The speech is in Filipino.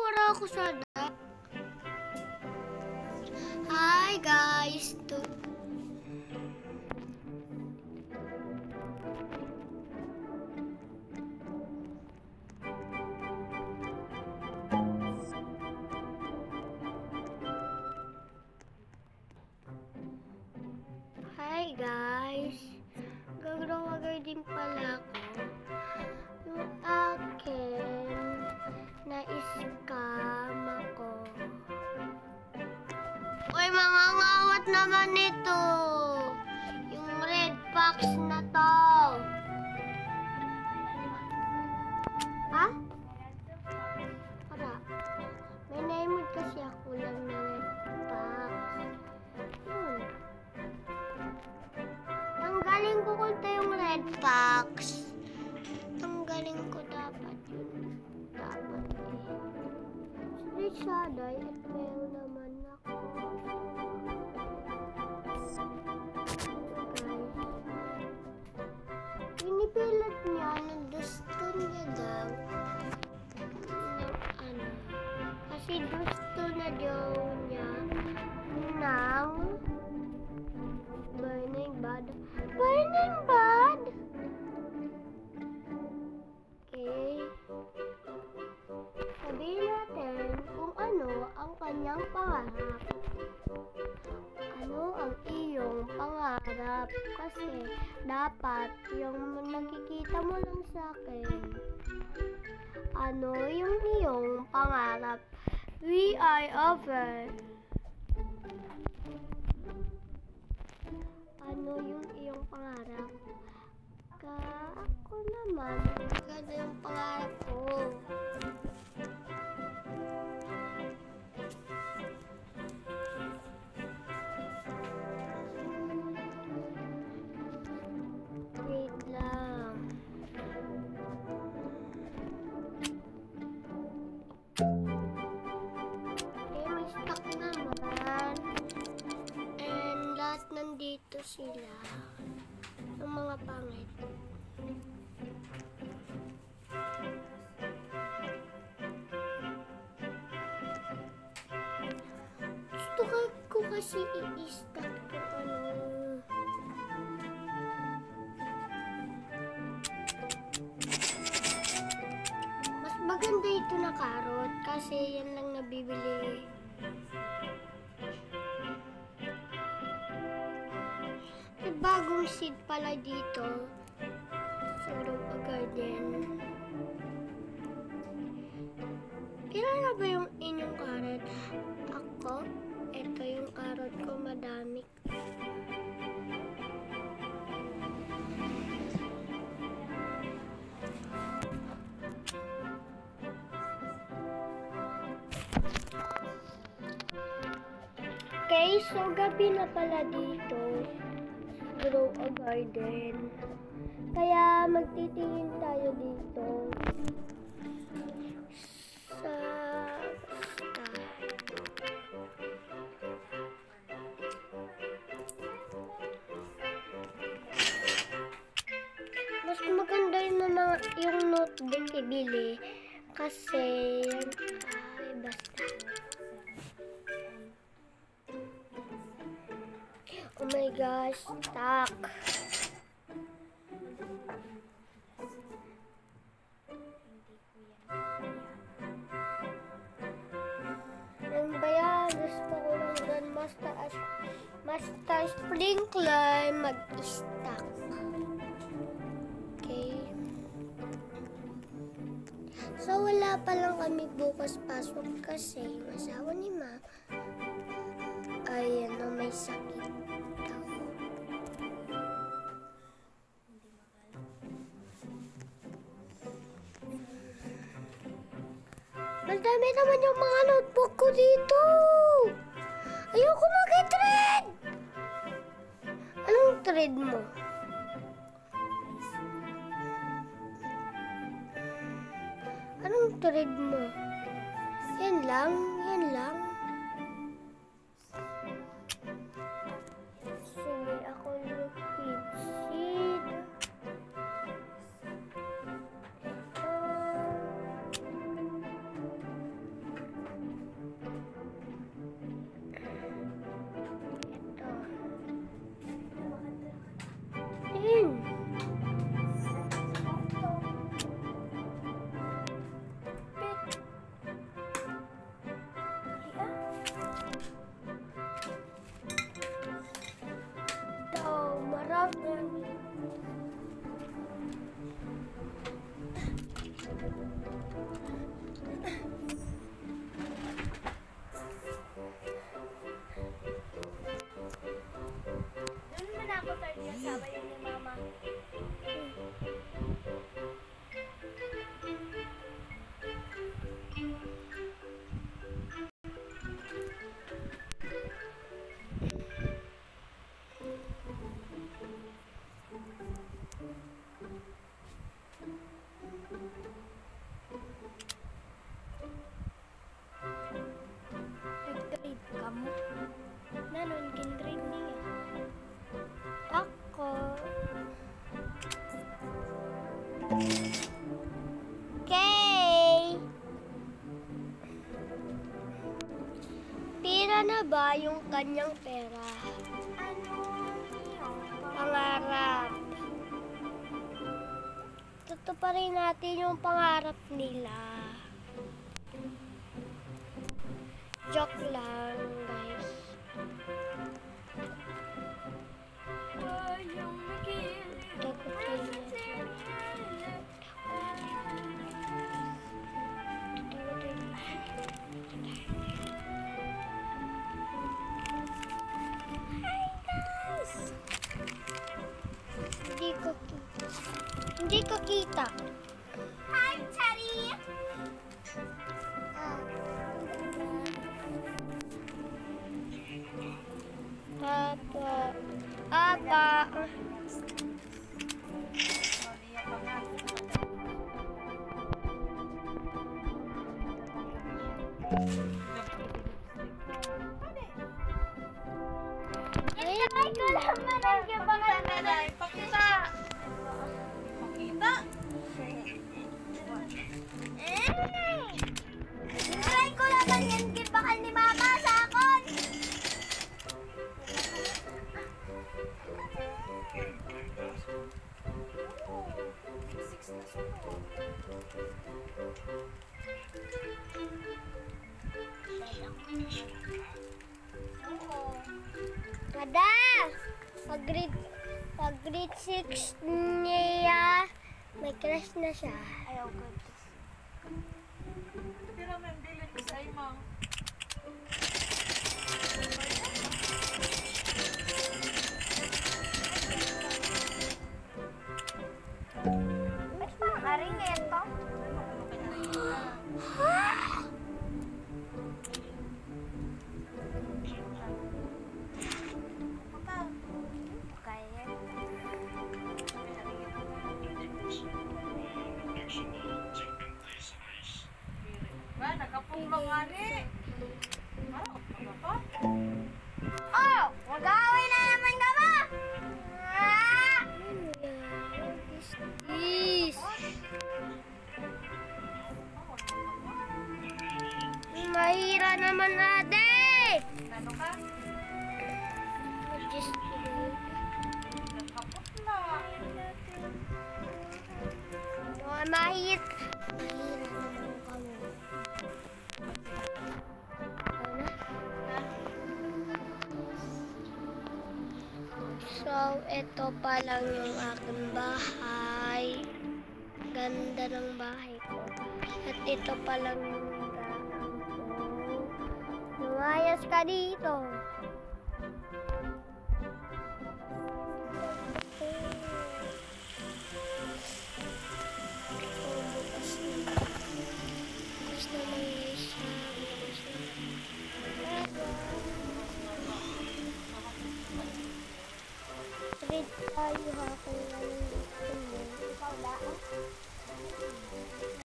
wala ako sa dock. Hi guys. Hi guys. Gagawin din pala ako. Yung akin na-scam ako. Uy, mga ngawat naman ito. Yung red fox na to. Ha? Para. May naimod kasi ako lang na red fox. Yun. Tanggalin ko kunti yung red fox. Tanggalin ko dapat yun. Dapat eh. Saday at fail naman ako. Pinipilit niya na gusto niya daw ng kasi gusto na daw niya ng Burning Bad. Burning Bad? Okay. Sabihin natin kung ano ang kanyang pangarap. Ano ang iyong pangarap? Kasi dapat yung nakikita mo lang sa akin. Ano yung iyong pangarap? We are over. Ano yung iyong pangarap? Ako naman, maganda yung pangarap ko. Wait lang. Okay, may stock naman. And lahat nandito sila. Ang mga pangit. Gusto ko kasi i-stock to ano. Mas maganda ito na carrot kasi yan lang nabibili. May bagong seed pala dito. Sarap garden. Ilan na ba yung inyong carrot? Ako, ito yung carrot ko, madami. Okay, so gabi na pala dito. Grow a garden. Kaya magtitingin tayo dito sa mas maganda yung yung notebook ibili kasi ay basta. Oh my gosh, stuck. Ang bayan, gusto ko lang dyan Master Sprinkler mag-stack. Okay. So, wala pa lang kami bukas pasok kasi yung asawa ni Ma ay may sakit daw. Madami naman yung mga notebook ko dito. Ayoko mag-trade. Anong trade mo? Anong trade mo? Yan lang, yan lang. Sige, ako liquid seed. Handa na ba yung kanyang pera? Pangarap. Tutuparin natin yung pangarap nila. Joke lang, guys. Tagutin niya. Hindi ko kita. Hi, Charlie! Apa. Ay, ko naman ang gabangan na na. Pakita! Pakita? Try ko naman yan gibakal ni Mama sa akon. Ada, pag-grade 6 niya, may crush na siya. Ayaw ko. Pero may bilit ko sa ima. Ba't parang aring ito? Ba, nakapulong nga ni. Parang ano pa? Oh! Mag-away na naman ka ba? Is. Mahira naman ate! Ano ka? Just Nakaputla. mahit. Mahira naman kami. So, ito pa lang yung aking bahay. Ganda ng bahay ko. At ito pa lang yung daan ko. Lumayas ka dito. Read tayo ha kung ano